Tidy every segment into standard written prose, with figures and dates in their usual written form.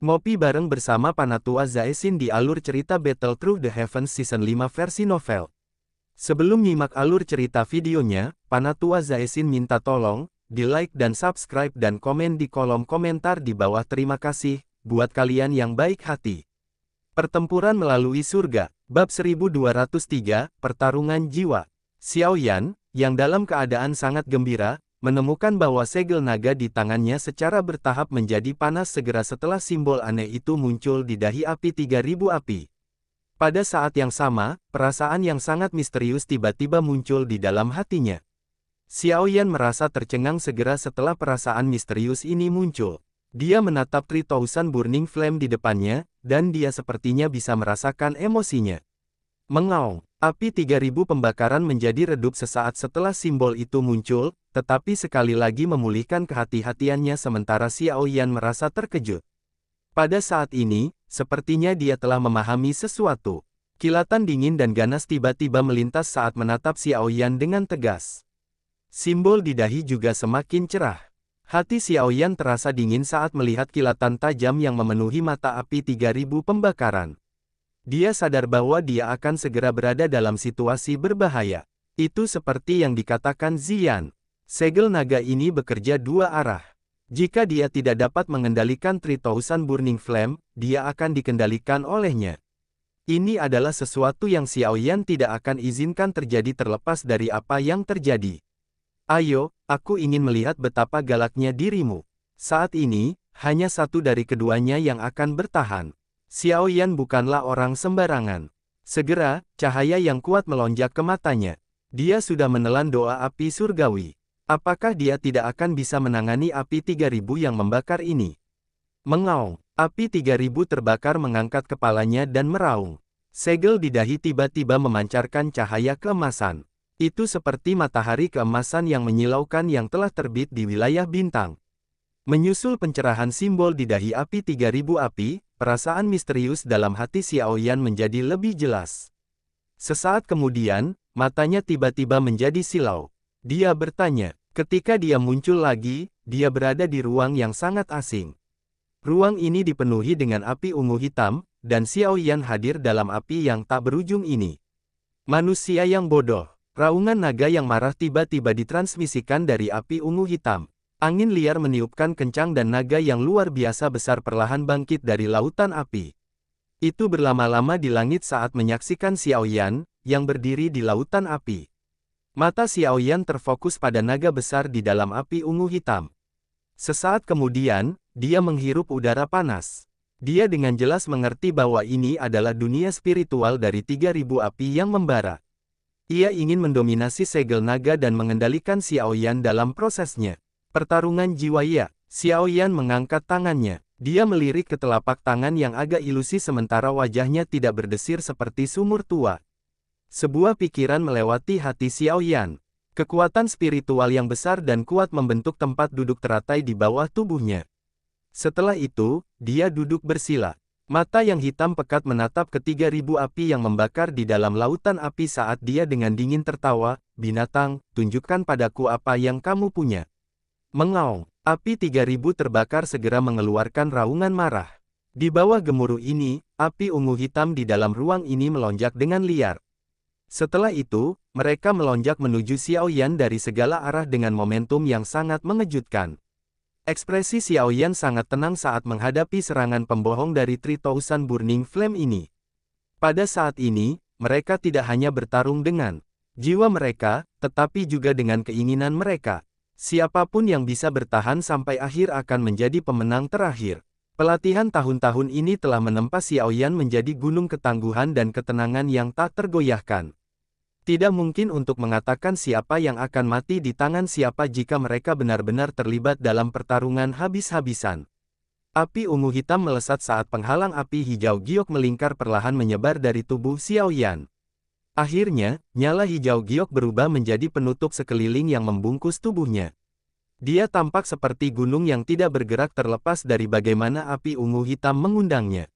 Ngopi bareng bersama Panatua Zaesin di alur cerita Battle Through the Heavens Season 5 versi novel. Sebelum nyimak alur cerita videonya, Panatua Zaesin minta tolong, di-like dan subscribe dan komen di kolom komentar di bawah. Terima kasih, buat kalian yang baik hati. Pertempuran melalui surga, bab 1203, pertarungan jiwa. Xiao Yan, yang dalam keadaan sangat gembira, menemukan bahwa segel naga di tangannya secara bertahap menjadi panas segera setelah simbol aneh itu muncul di dahi api 3000 api. Pada saat yang sama, perasaan yang sangat misterius tiba-tiba muncul di dalam hatinya. Xiao Yan merasa tercengang segera setelah perasaan misterius ini muncul. Dia menatap 3000 Burning Flame di depannya, dan dia sepertinya bisa merasakan emosinya. Mengaung, api 3000 pembakaran menjadi redup sesaat setelah simbol itu muncul, tetapi sekali lagi memulihkan kehati-hatiannya sementara Xiao Yan merasa terkejut. Pada saat ini, sepertinya dia telah memahami sesuatu. Kilatan dingin dan ganas tiba-tiba melintas saat menatap Xiao Yan dengan tegas. Simbol di dahi juga semakin cerah. Hati Xiao Yan terasa dingin saat melihat kilatan tajam yang memenuhi mata api 3000 pembakaran. Dia sadar bahwa dia akan segera berada dalam situasi berbahaya. Itu seperti yang dikatakan Ziyan. Segel naga ini bekerja dua arah. Jika dia tidak dapat mengendalikan 3000 Burning Flame, dia akan dikendalikan olehnya. Ini adalah sesuatu yang Xiao Yan tidak akan izinkan terjadi terlepas dari apa yang terjadi. Ayo, aku ingin melihat betapa galaknya dirimu. Saat ini, hanya satu dari keduanya yang akan bertahan. Xiao Yan bukanlah orang sembarangan. Segera, cahaya yang kuat melonjak ke matanya. Dia sudah menelan doa api surgawi. Apakah dia tidak akan bisa menangani api 3000 yang membakar ini? Mengaung, api 3000 terbakar mengangkat kepalanya dan meraung. Segel di dahi tiba-tiba memancarkan cahaya keemasan. Itu seperti matahari keemasan yang menyilaukan yang telah terbit di wilayah bintang. Menyusul pencerahan simbol di dahi api 3000 api, perasaan misterius dalam hati Xiao Yan menjadi lebih jelas. Sesaat kemudian, matanya tiba-tiba menjadi silau. Dia bertanya, ketika dia muncul lagi, dia berada di ruang yang sangat asing. Ruang ini dipenuhi dengan api ungu hitam, dan Xiao Yan hadir dalam api yang tak berujung ini. Manusia yang bodoh. Raungan naga yang marah tiba-tiba ditransmisikan dari api ungu hitam. Angin liar meniupkan kencang dan naga yang luar biasa besar perlahan bangkit dari lautan api. Itu berlama-lama di langit saat menyaksikan Xiao Yan, yang berdiri di lautan api. Mata Xiao Yan terfokus pada naga besar di dalam api ungu hitam. Sesaat kemudian, dia menghirup udara panas. Dia dengan jelas mengerti bahwa ini adalah dunia spiritual dari 3000 api yang membara. Ia ingin mendominasi segel naga dan mengendalikan Xiao Yan dalam prosesnya. Pertarungan jiwa ya. Xiao Yan mengangkat tangannya. Dia melirik ke telapak tangan yang agak ilusi sementara wajahnya tidak berdesir seperti sumur tua. Sebuah pikiran melewati hati Xiao Yan. Kekuatan spiritual yang besar dan kuat membentuk tempat duduk teratai di bawah tubuhnya. Setelah itu, dia duduk bersila. Mata yang hitam pekat menatap ke 3000 api yang membakar di dalam lautan api saat dia dengan dingin tertawa, binatang, tunjukkan padaku apa yang kamu punya. Mengaung, api 3000 terbakar segera mengeluarkan raungan marah. Di bawah gemuruh ini, api ungu hitam di dalam ruang ini melonjak dengan liar. Setelah itu, mereka melonjak menuju Xiao Yan dari segala arah dengan momentum yang sangat mengejutkan. Ekspresi Xiao Yan sangat tenang saat menghadapi serangan pembohong dari 3000 Burning Flame ini. Pada saat ini, mereka tidak hanya bertarung dengan jiwa mereka, tetapi juga dengan keinginan mereka. Siapapun yang bisa bertahan sampai akhir akan menjadi pemenang terakhir. Pelatihan tahun-tahun ini telah menempa Xiao Yan menjadi gunung ketangguhan dan ketenangan yang tak tergoyahkan. Tidak mungkin untuk mengatakan siapa yang akan mati di tangan siapa jika mereka benar-benar terlibat dalam pertarungan habis-habisan. Api ungu hitam melesat saat penghalang api hijau giok melingkar perlahan menyebar dari tubuh Xiao Yan. Akhirnya, nyala hijau giok berubah menjadi penutup sekeliling yang membungkus tubuhnya. Dia tampak seperti gunung yang tidak bergerak terlepas dari bagaimana api ungu hitam mengundangnya.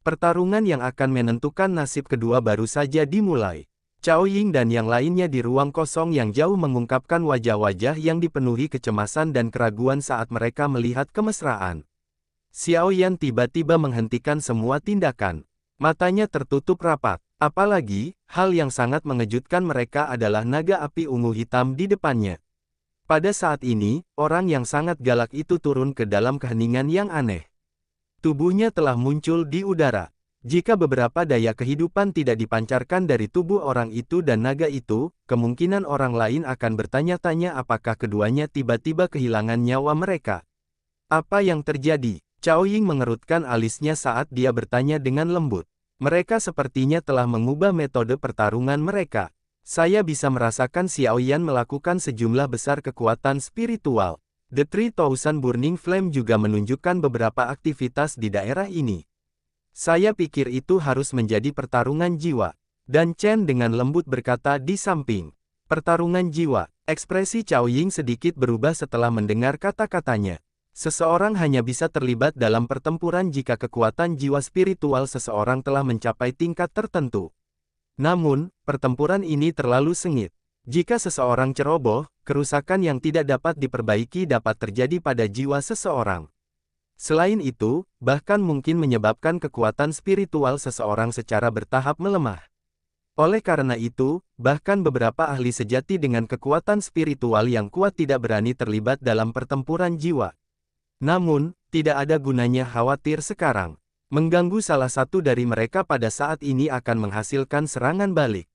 Pertarungan yang akan menentukan nasib kedua baru saja dimulai. Cao Ying dan yang lainnya di ruang kosong yang jauh mengungkapkan wajah-wajah yang dipenuhi kecemasan dan keraguan saat mereka melihat kemesraan. Xiao Yan tiba-tiba menghentikan semua tindakan. Matanya tertutup rapat. Apalagi, hal yang sangat mengejutkan mereka adalah naga api ungu hitam di depannya. Pada saat ini, orang yang sangat galak itu turun ke dalam keheningan yang aneh. Tubuhnya telah muncul di udara. Jika beberapa daya kehidupan tidak dipancarkan dari tubuh orang itu dan naga itu, kemungkinan orang lain akan bertanya-tanya apakah keduanya tiba-tiba kehilangan nyawa mereka. Apa yang terjadi? Cao Ying mengerutkan alisnya saat dia bertanya dengan lembut. Mereka sepertinya telah mengubah metode pertarungan mereka. Saya bisa merasakan Xiao Yan melakukan sejumlah besar kekuatan spiritual. The 3000 Burning Flame juga menunjukkan beberapa aktivitas di daerah ini. Saya pikir itu harus menjadi pertarungan jiwa. Dan Chen dengan lembut berkata di samping. Pertarungan jiwa. Ekspresi Cao Ying sedikit berubah setelah mendengar kata-katanya. Seseorang hanya bisa terlibat dalam pertempuran jika kekuatan jiwa spiritual seseorang telah mencapai tingkat tertentu. Namun, pertempuran ini terlalu sengit. Jika seseorang ceroboh, kerusakan yang tidak dapat diperbaiki dapat terjadi pada jiwa seseorang. Selain itu, bahkan mungkin menyebabkan kekuatan spiritual seseorang secara bertahap melemah. Oleh karena itu, bahkan beberapa ahli sejati dengan kekuatan spiritual yang kuat tidak berani terlibat dalam pertempuran jiwa. Namun, tidak ada gunanya khawatir sekarang. Mengganggu salah satu dari mereka pada saat ini akan menghasilkan serangan balik.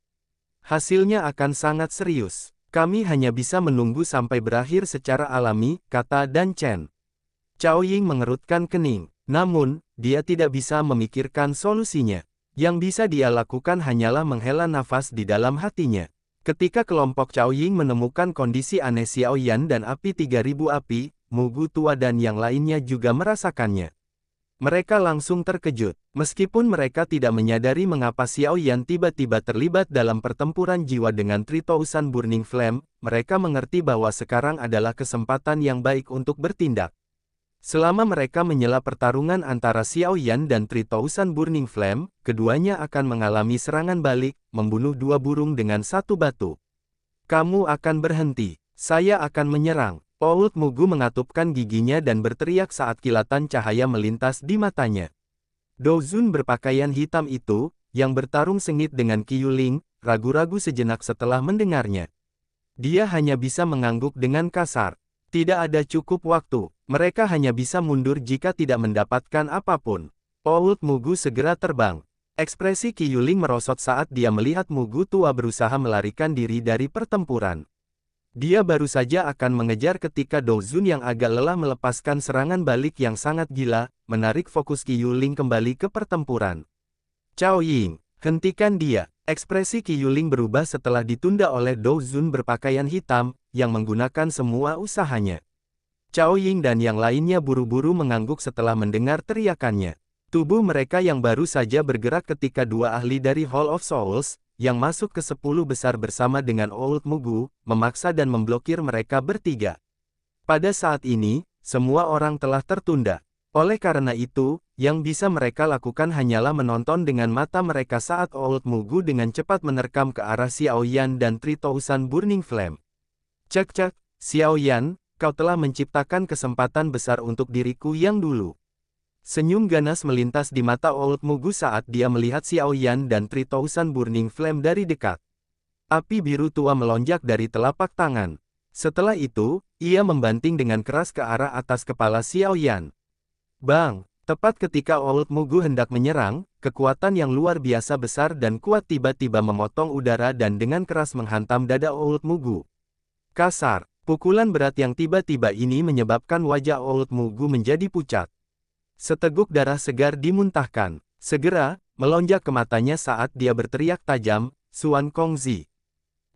Hasilnya akan sangat serius. Kami hanya bisa menunggu sampai berakhir secara alami, kata Dan Chen. Cao Ying mengerutkan kening. Namun, dia tidak bisa memikirkan solusinya. Yang bisa dia lakukan hanyalah menghela nafas di dalam hatinya. Ketika kelompok Cao Ying menemukan kondisi aneh Xiao Yan dan api 3000 api, Mugu tua dan yang lainnya juga merasakannya. Mereka langsung terkejut, meskipun mereka tidak menyadari mengapa Xiao Yan tiba-tiba terlibat dalam pertempuran jiwa dengan 3000 Burning Flame, mereka mengerti bahwa sekarang adalah kesempatan yang baik untuk bertindak. Selama mereka menyela pertarungan antara Xiao Yan dan 3000 Burning Flame, keduanya akan mengalami serangan balik, membunuh dua burung dengan satu batu. Kamu akan berhenti, saya akan menyerang. Old Mugu mengatupkan giginya dan berteriak saat kilatan cahaya melintas di matanya. Dozun berpakaian hitam itu, yang bertarung sengit dengan Qiyuling, ragu-ragu sejenak setelah mendengarnya. Dia hanya bisa mengangguk dengan kasar. Tidak ada cukup waktu, mereka hanya bisa mundur jika tidak mendapatkan apapun. Old Mugu segera terbang. Ekspresi Qiyuling merosot saat dia melihat Mugu tua berusaha melarikan diri dari pertempuran. Dia baru saja akan mengejar ketika Dozun yang agak lelah melepaskan serangan balik yang sangat gila, menarik fokus Qiyuling kembali ke pertempuran. Cao Ying, hentikan dia. Ekspresi Qiyuling berubah setelah ditunda oleh Dozun berpakaian hitam, yang menggunakan semua usahanya. Cao Ying dan yang lainnya buru-buru mengangguk setelah mendengar teriakannya. Tubuh mereka yang baru saja bergerak ketika dua ahli dari Hall of Souls, yang masuk ke 10 besar bersama dengan Old Mugu, memaksa dan memblokir mereka bertiga. Pada saat ini, semua orang telah tertunda. Oleh karena itu, yang bisa mereka lakukan hanyalah menonton dengan mata mereka saat Old Mugu dengan cepat menerkam ke arah Xiao Yan dan 3000 Burning Flame. Cek, Xiao Yan, kau telah menciptakan kesempatan besar untuk diriku yang dulu. Senyum ganas melintas di mata Old Mugu saat dia melihat Xiao Yan dan 3000 Burning Flame dari dekat. Api biru tua melonjak dari telapak tangan. Setelah itu, ia membanting dengan keras ke arah atas kepala Xiao Yan. Bang! Tepat ketika Old Mugu hendak menyerang, kekuatan yang luar biasa besar dan kuat tiba-tiba memotong udara dan dengan keras menghantam dada Old Mugu. Kasar, pukulan berat yang tiba-tiba ini menyebabkan wajah Old Mugu menjadi pucat. Seteguk darah segar dimuntahkan. Segera, melonjak ke matanya saat dia berteriak tajam, Xuan Kongzi.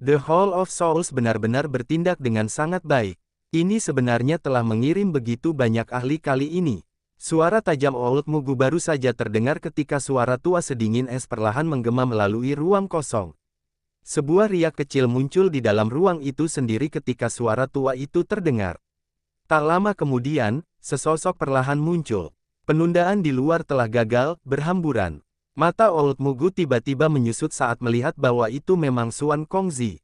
The Hall of Souls benar-benar bertindak dengan sangat baik. Ini sebenarnya telah mengirim begitu banyak ahli kali ini. Suara tajam Old Mugu baru saja terdengar ketika suara tua sedingin es perlahan menggema melalui ruang kosong. Sebuah riak kecil muncul di dalam ruang itu sendiri ketika suara tua itu terdengar. Tak lama kemudian, sesosok perlahan muncul. Penundaan di luar telah gagal, berhamburan. Mata Old Mugu tiba-tiba menyusut saat melihat bahwa itu memang Xuan Kongzi.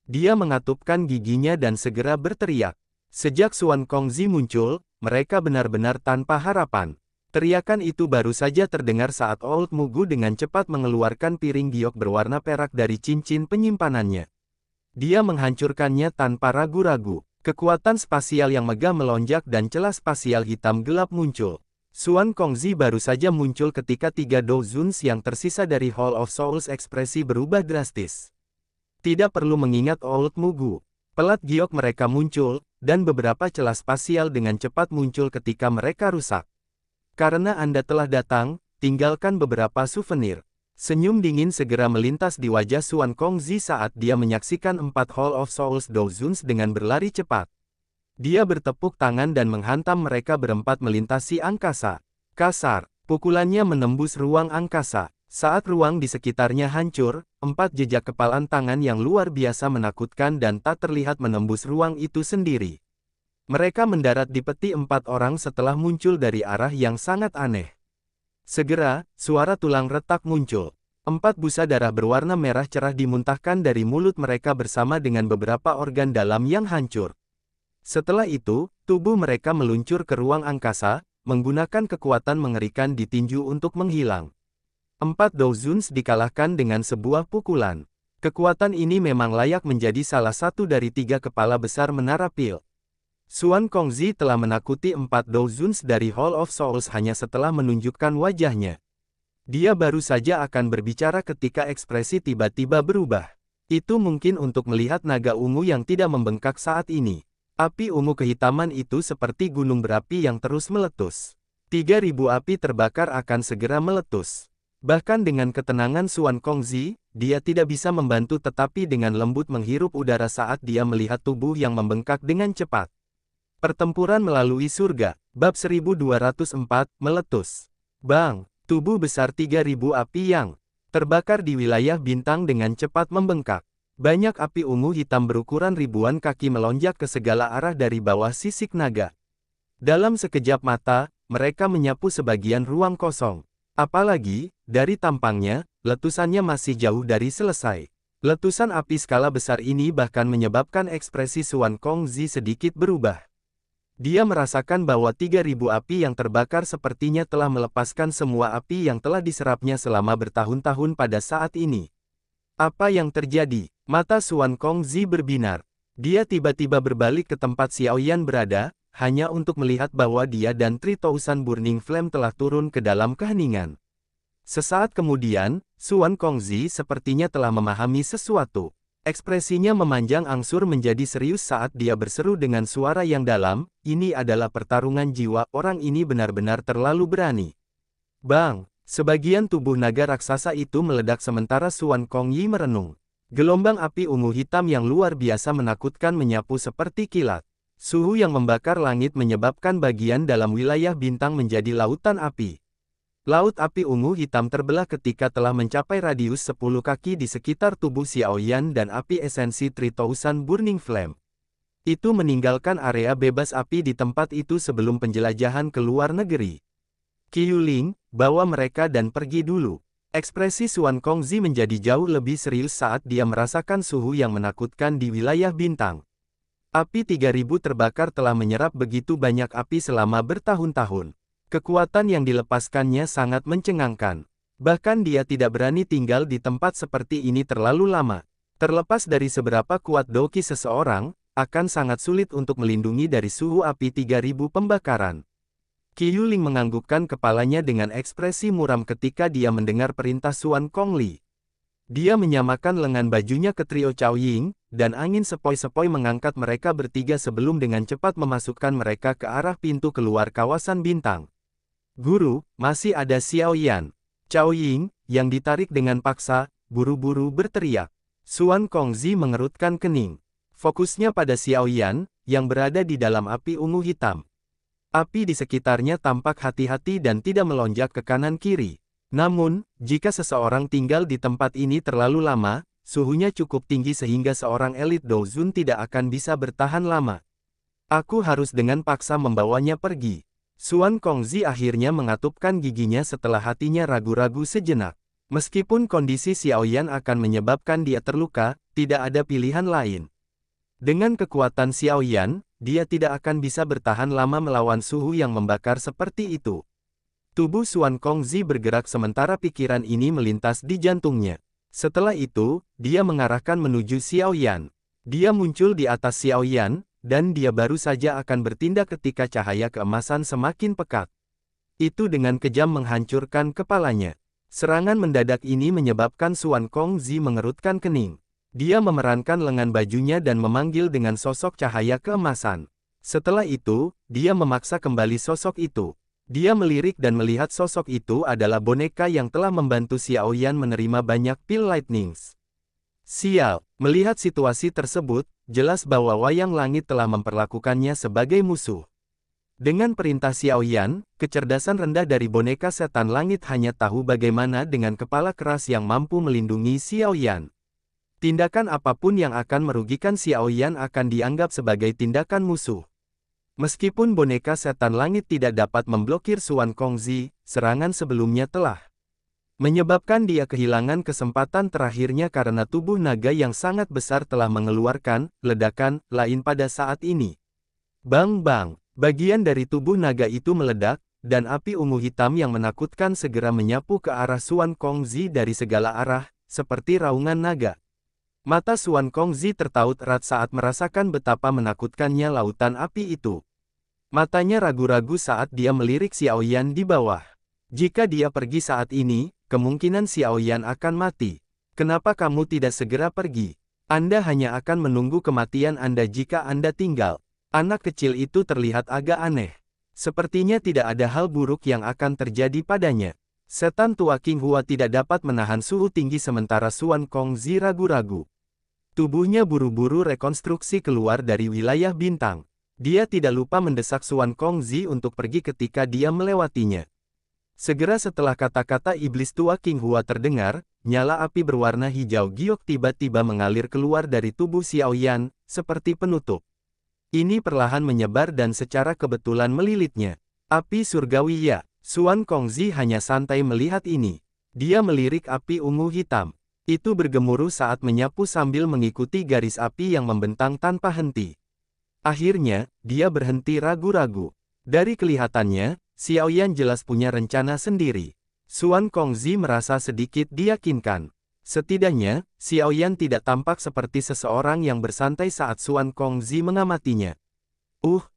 Dia mengatupkan giginya dan segera berteriak. Sejak Xuan Kongzi muncul, mereka benar-benar tanpa harapan. Teriakan itu baru saja terdengar saat Old Mugu dengan cepat mengeluarkan piring giok berwarna perak dari cincin penyimpanannya. Dia menghancurkannya tanpa ragu-ragu. Kekuatan spasial yang megah melonjak dan celah spasial hitam gelap muncul. Xuan Kongzi baru saja muncul ketika 3 Dozuns yang tersisa dari Hall of Souls ekspresi berubah drastis. Tidak perlu mengingat Old Mugu. Pelat giok mereka muncul, dan beberapa celah spasial dengan cepat muncul ketika mereka rusak. Karena Anda telah datang, tinggalkan beberapa souvenir. Senyum dingin segera melintas di wajah Xuan Kongzi saat dia menyaksikan 4 Hall of Souls Dozuns dengan berlari cepat. Dia bertepuk tangan dan menghantam mereka berempat melintasi angkasa. Kasar, pukulannya menembus ruang angkasa. Saat ruang di sekitarnya hancur, 4 jejak kepalan tangan yang luar biasa menakutkan dan tak terlihat menembus ruang itu sendiri. Mereka mendarat di peti 4 orang setelah muncul dari arah yang sangat aneh. Segera, suara tulang retak muncul. 4 busa darah berwarna merah cerah dimuntahkan dari mulut mereka bersama dengan beberapa organ dalam yang hancur. Setelah itu, tubuh mereka meluncur ke ruang angkasa, menggunakan kekuatan mengerikan di tinju untuk menghilang. 4 Dozuns dikalahkan dengan sebuah pukulan. Kekuatan ini memang layak menjadi salah satu dari 3 kepala besar Menara Pil. Xuan Kongzi telah menakuti 4 Dozuns dari Hall of Souls hanya setelah menunjukkan wajahnya. Dia baru saja akan berbicara ketika ekspresi tiba-tiba berubah. Itu mungkin untuk melihat naga ungu yang tidak membengkak saat ini. Api ungu kehitaman itu seperti gunung berapi yang terus meletus. 3.000 api terbakar akan segera meletus. Bahkan dengan ketenangan Xuan Kongzi, dia tidak bisa membantu tetapi dengan lembut menghirup udara saat dia melihat tubuh yang membengkak dengan cepat. Pertempuran melalui surga, bab 1204, meletus. Bang, tubuh besar 3.000 api yang terbakar di wilayah bintang dengan cepat membengkak. Banyak api ungu hitam berukuran ribuan kaki melonjak ke segala arah dari bawah sisik naga. Dalam sekejap mata, mereka menyapu sebagian ruang kosong. Apalagi, dari tampangnya, letusannya masih jauh dari selesai. Letusan api skala besar ini bahkan menyebabkan ekspresi Xuan Kongzi sedikit berubah. Dia merasakan bahwa 3.000 api yang terbakar sepertinya telah melepaskan semua api yang telah diserapnya selama bertahun-tahun pada saat ini. Apa yang terjadi? Mata Xuan Kongzi berbinar. Dia tiba-tiba berbalik ke tempat Xiaoyan berada, hanya untuk melihat bahwa dia dan 3,000 Burning Flame telah turun ke dalam keheningan. Sesaat kemudian, Xuan Kongzi sepertinya telah memahami sesuatu. Ekspresinya memanjang angsur menjadi serius saat dia berseru dengan suara yang dalam, ini adalah pertarungan jiwa, orang ini benar-benar terlalu berani. Bang, sebagian tubuh naga raksasa itu meledak sementara Xuan Kongzi merenung. Gelombang api ungu hitam yang luar biasa menakutkan menyapu seperti kilat. Suhu yang membakar langit menyebabkan bagian dalam wilayah bintang menjadi lautan api. Laut api ungu hitam terbelah ketika telah mencapai radius 10 kaki di sekitar tubuh Xiaoyan dan api esensi 3,000 Burning Flame. Itu meninggalkan area bebas api di tempat itu sebelum penjelajahan ke luar negeri. Qiuling, bawa mereka dan pergi dulu. Ekspresi Xuan Kongzi menjadi jauh lebih serius saat dia merasakan suhu yang menakutkan di wilayah bintang. Api 3.000 terbakar telah menyerap begitu banyak api selama bertahun-tahun. Kekuatan yang dilepaskannya sangat mencengangkan. Bahkan dia tidak berani tinggal di tempat seperti ini terlalu lama. Terlepas dari seberapa kuat doki seseorang, akan sangat sulit untuk melindungi dari suhu api 3.000 pembakaran. Qiuling menganggukkan kepalanya dengan ekspresi muram ketika dia mendengar perintah Xuan Kongli. Dia menyamakan lengan bajunya ke trio Chaoying, dan angin sepoi-sepoi mengangkat mereka bertiga sebelum dengan cepat memasukkan mereka ke arah pintu keluar kawasan bintang. Guru, masih ada Xiaoyan. Chaoying, yang ditarik dengan paksa, buru-buru berteriak. Xuan Kongzi mengerutkan kening. Fokusnya pada Xiaoyan, yang berada di dalam api ungu hitam. Api di sekitarnya tampak hati-hati dan tidak melonjak ke kanan-kiri. Namun, jika seseorang tinggal di tempat ini terlalu lama, suhunya cukup tinggi sehingga seorang elit Dozun tidak akan bisa bertahan lama. Aku harus dengan paksa membawanya pergi. Xuan Kongzi akhirnya mengatupkan giginya setelah hatinya ragu-ragu sejenak. Meskipun kondisi Xiaoyan akan menyebabkan dia terluka, tidak ada pilihan lain. Dengan kekuatan Xiao Yan, dia tidak akan bisa bertahan lama melawan suhu yang membakar seperti itu. Tubuh Xuan Kongzi bergerak sementara pikiran ini melintas di jantungnya. Setelah itu, dia mengarahkan menuju Xiao Yan. Dia muncul di atas Xiao Yan, dan dia baru saja akan bertindak ketika cahaya keemasan semakin pekat. Itu dengan kejam menghancurkan kepalanya. Serangan mendadak ini menyebabkan Xuan Kongzi mengerutkan kening. Dia memerankan lengan bajunya dan memanggil dengan sosok cahaya keemasan. Setelah itu, dia memaksa kembali sosok itu. Dia melirik dan melihat sosok itu adalah boneka yang telah membantu Xiao Yan menerima banyak pil lightnings. Sial, melihat situasi tersebut, jelas bahwa Wayang Langit telah memperlakukannya sebagai musuh. Dengan perintah Xiao Yan, kecerdasan rendah dari boneka setan langit hanya tahu bagaimana dengan kepala keras yang mampu melindungi Xiao Yan. Tindakan apapun yang akan merugikan Xiao Yan akan dianggap sebagai tindakan musuh. Meskipun boneka setan langit tidak dapat memblokir Xuan Kongzi, serangan sebelumnya telah menyebabkan dia kehilangan kesempatan terakhirnya karena tubuh naga yang sangat besar telah mengeluarkan ledakan lain pada saat ini. Bang-bang, bagian dari tubuh naga itu meledak, dan api ungu hitam yang menakutkan segera menyapu ke arah Xuan Kongzi dari segala arah, seperti raungan naga. Mata Xuan Kongzi tertaut erat saat merasakan betapa menakutkannya lautan api itu. Matanya ragu-ragu saat dia melirik Xiao Yan di bawah. Jika dia pergi saat ini, kemungkinan Xiao Yan akan mati. Kenapa kamu tidak segera pergi? Anda hanya akan menunggu kematian Anda jika Anda tinggal. Anak kecil itu terlihat agak aneh. Sepertinya tidak ada hal buruk yang akan terjadi padanya. Setan tua King Hua tidak dapat menahan suhu tinggi sementara Xuan Kongzi ragu-ragu. Tubuhnya buru-buru rekonstruksi keluar dari wilayah bintang. Dia tidak lupa mendesak Xuan Kongzi untuk pergi ketika dia melewatinya. Segera setelah kata-kata iblis tua King Hua terdengar, nyala api berwarna hijau giok tiba-tiba mengalir keluar dari tubuh Xiao Yan, seperti penutup. Ini perlahan menyebar dan secara kebetulan melilitnya. Api surgawi ya, Xuan Kongzi hanya santai melihat ini. Dia melirik api ungu hitam. Itu bergemuruh saat menyapu sambil mengikuti garis api yang membentang tanpa henti. Akhirnya, dia berhenti ragu-ragu. Dari kelihatannya, Xiao Yan jelas punya rencana sendiri. Xuan Kongzi merasa sedikit diyakinkan. Setidaknya, Xiao Yan tidak tampak seperti seseorang yang bersantai saat Xuan Kongzi mengamatinya.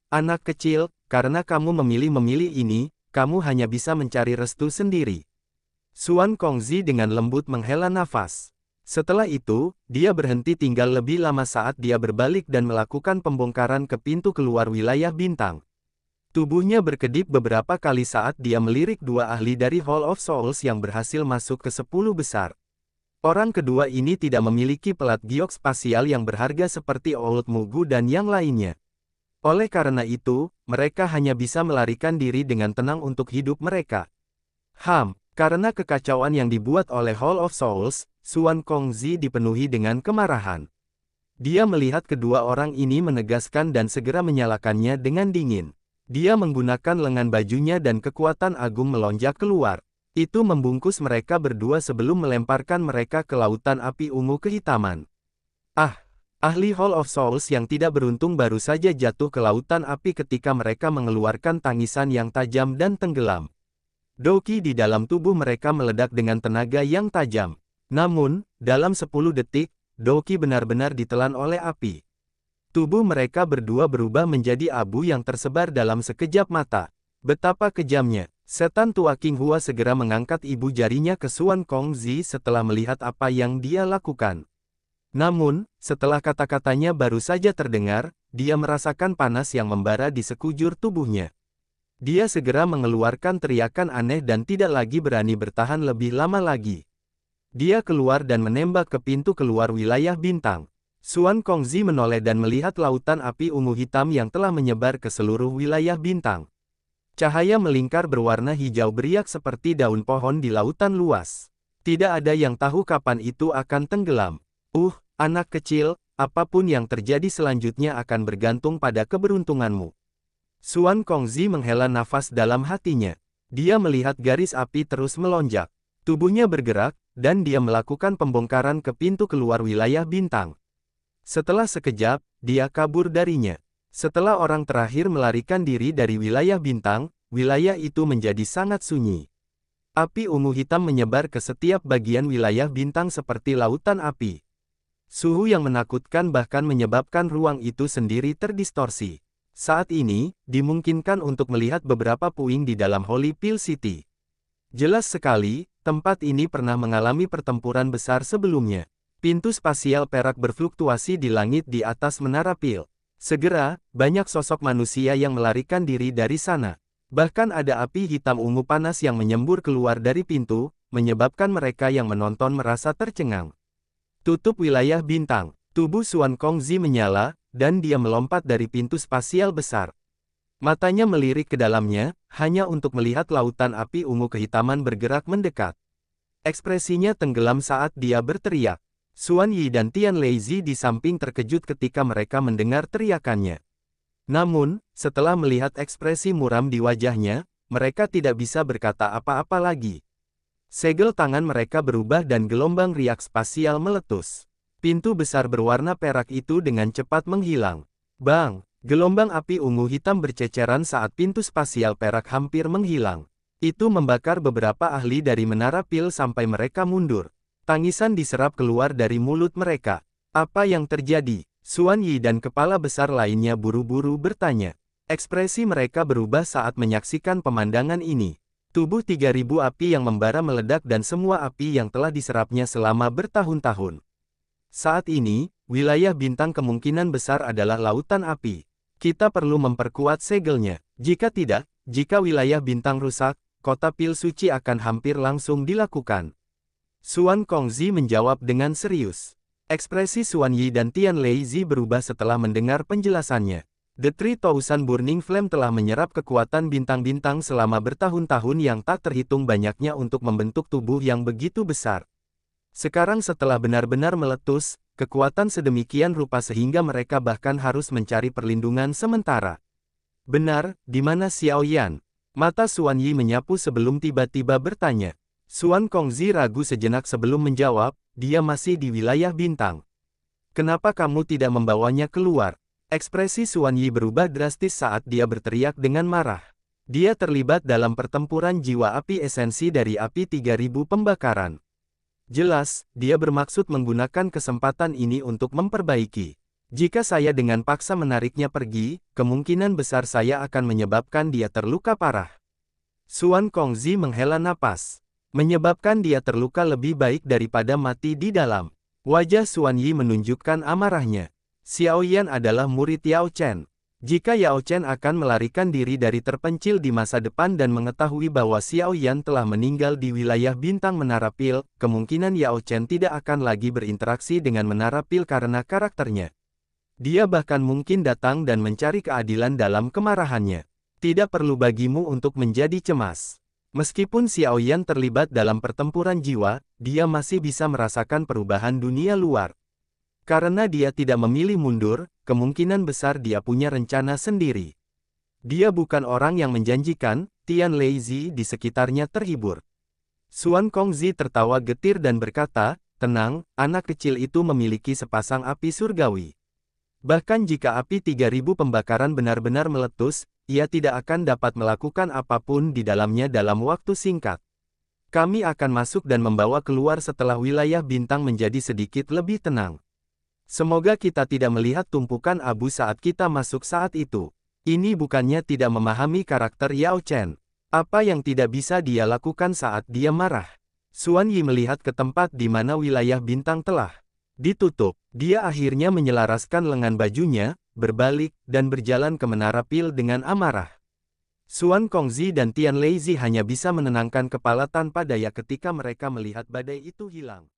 Anak kecil, karena kamu memilih ini, kamu hanya bisa mencari restu sendiri. Xuan Kongzi dengan lembut menghela nafas. Setelah itu, dia berhenti tinggal lebih lama saat dia berbalik dan melakukan pembongkaran ke pintu keluar wilayah bintang. Tubuhnya berkedip beberapa kali saat dia melirik dua ahli dari Hall of Souls yang berhasil masuk ke 10 besar. Orang kedua ini tidak memiliki pelat giok spasial yang berharga seperti Old Mugu dan yang lainnya. Oleh karena itu, mereka hanya bisa melarikan diri dengan tenang untuk hidup mereka. Karena kekacauan yang dibuat oleh Hall of Souls, Xuan Kongzi dipenuhi dengan kemarahan. Dia melihat kedua orang ini menegaskan dan segera menyalakannya dengan dingin. Dia menggunakan lengan bajunya dan kekuatan agung melonjak keluar. Itu membungkus mereka berdua sebelum melemparkan mereka ke lautan api ungu kehitaman. Ahli Hall of Souls yang tidak beruntung baru saja jatuh ke lautan api ketika mereka mengeluarkan tangisan yang tajam dan tenggelam. Doki di dalam tubuh mereka meledak dengan tenaga yang tajam. Namun, dalam 10 detik, Doki benar-benar ditelan oleh api. Tubuh mereka berdua berubah menjadi abu yang tersebar dalam sekejap mata. Betapa kejamnya. Setan tua King Hua segera mengangkat ibu jarinya ke Xuan Kongzi setelah melihat apa yang dia lakukan. Namun, setelah kata-katanya baru saja terdengar, dia merasakan panas yang membara di sekujur tubuhnya. Dia segera mengeluarkan teriakan aneh dan tidak lagi berani bertahan lebih lama lagi. Dia keluar dan menembak ke pintu keluar wilayah bintang. Xuan Kongzi menoleh dan melihat lautan api ungu hitam yang telah menyebar ke seluruh wilayah bintang. Cahaya melingkar berwarna hijau beriak seperti daun pohon di lautan luas. Tidak ada yang tahu kapan itu akan tenggelam. Anak kecil, apapun yang terjadi selanjutnya akan bergantung pada keberuntunganmu. Xuan Kongzi menghela nafas dalam hatinya. Dia melihat garis api terus melonjak. Tubuhnya bergerak, dan dia melakukan pembongkaran ke pintu keluar wilayah bintang. Setelah sekejap, dia kabur darinya. Setelah orang terakhir melarikan diri dari wilayah bintang, wilayah itu menjadi sangat sunyi. Api ungu hitam menyebar ke setiap bagian wilayah bintang seperti lautan api. Suhu yang menakutkan bahkan menyebabkan ruang itu sendiri terdistorsi. Saat ini, dimungkinkan untuk melihat beberapa puing di dalam Holy Pill City. Jelas sekali, tempat ini pernah mengalami pertempuran besar sebelumnya. Pintu spasial perak berfluktuasi di langit di atas menara Pil. Segera, banyak sosok manusia yang melarikan diri dari sana. Bahkan ada api hitam ungu panas yang menyembur keluar dari pintu, menyebabkan mereka yang menonton merasa tercengang. Tutup wilayah bintang. Tubuh Xuan Kongzi menyala, dan dia melompat dari pintu spasial besar. Matanya melirik ke dalamnya, hanya untuk melihat lautan api ungu kehitaman bergerak mendekat. Ekspresinya tenggelam saat dia berteriak. Xuan Yi dan Tian Leizi di samping terkejut ketika mereka mendengar teriakannya. Namun, setelah melihat ekspresi muram di wajahnya, mereka tidak bisa berkata apa-apa lagi. Segel tangan mereka berubah dan gelombang riak spasial meletus. Pintu besar berwarna perak itu dengan cepat menghilang. Bang! Gelombang api ungu hitam berceceran saat pintu spasial perak hampir menghilang. Itu membakar beberapa ahli dari menara Pil sampai mereka mundur. Tangisan diserap keluar dari mulut mereka. Apa yang terjadi? Xuan Yi dan kepala besar lainnya buru-buru bertanya. Ekspresi mereka berubah saat menyaksikan pemandangan ini. Tubuh 3000 api yang membara meledak dan semua api yang telah diserapnya selama bertahun-tahun. Saat ini, wilayah bintang kemungkinan besar adalah lautan api. Kita perlu memperkuat segelnya. Jika tidak, jika wilayah bintang rusak, kota Pil Suci akan hampir langsung dilakukan. Xuan Kongzi menjawab dengan serius. Ekspresi Xuan Yi dan Tian Leizi berubah setelah mendengar penjelasannya. The 3000 Burning Flame telah menyerap kekuatan bintang-bintang selama bertahun-tahun yang tak terhitung banyaknya untuk membentuk tubuh yang begitu besar. Sekarang setelah benar-benar meletus, kekuatan sedemikian rupa sehingga mereka bahkan harus mencari perlindungan sementara. Benar, di mana Xiao Yan? Mata Xuan Yi menyapu sebelum tiba-tiba bertanya. Xuan Kongzi ragu sejenak sebelum menjawab, dia masih di wilayah bintang. Kenapa kamu tidak membawanya keluar? Ekspresi Xuan Yi berubah drastis saat dia berteriak dengan marah. Dia terlibat dalam pertempuran jiwa api esensi dari api 3000 pembakaran. Jelas, dia bermaksud menggunakan kesempatan ini untuk memperbaiki. Jika saya dengan paksa menariknya pergi, kemungkinan besar saya akan menyebabkan dia terluka parah. Xuan Kongzi menghela napas. Menyebabkan dia terluka lebih baik daripada mati di dalam. Wajah Xuan Yi menunjukkan amarahnya. Xiao Yan adalah murid Yao Chen. Jika Yao Chen akan melarikan diri dari terpencil di masa depan dan mengetahui bahwa Xiao Yan telah meninggal di wilayah bintang Menara Pil, kemungkinan Yao Chen tidak akan lagi berinteraksi dengan Menara Pil karena karakternya. Dia bahkan mungkin datang dan mencari keadilan dalam kemarahannya. Tidak perlu bagimu untuk menjadi cemas. Meskipun Xiao Yan terlibat dalam pertempuran jiwa, dia masih bisa merasakan perubahan dunia luar. Karena dia tidak memilih mundur, kemungkinan besar dia punya rencana sendiri. Dia bukan orang yang menjanjikan. Tian Leizi di sekitarnya terhibur. Xuan Kongzi tertawa getir dan berkata, tenang, anak kecil itu memiliki sepasang api surgawi. Bahkan jika api 3000 pembakaran benar-benar meletus, ia tidak akan dapat melakukan apapun di dalamnya dalam waktu singkat. Kami akan masuk dan membawa keluar setelah wilayah bintang menjadi sedikit lebih tenang. Semoga kita tidak melihat tumpukan abu saat kita masuk saat itu. Ini bukannya tidak memahami karakter Yao Chen. Apa yang tidak bisa dia lakukan saat dia marah? Xuan Yi melihat ke tempat di mana wilayah bintang telah ditutup. Dia akhirnya menyelaraskan lengan bajunya, berbalik, dan berjalan ke Menara Pil dengan amarah. Xuan Kongzi dan Tian Leizi hanya bisa menenangkan kepala tanpa daya ketika mereka melihat badai itu hilang.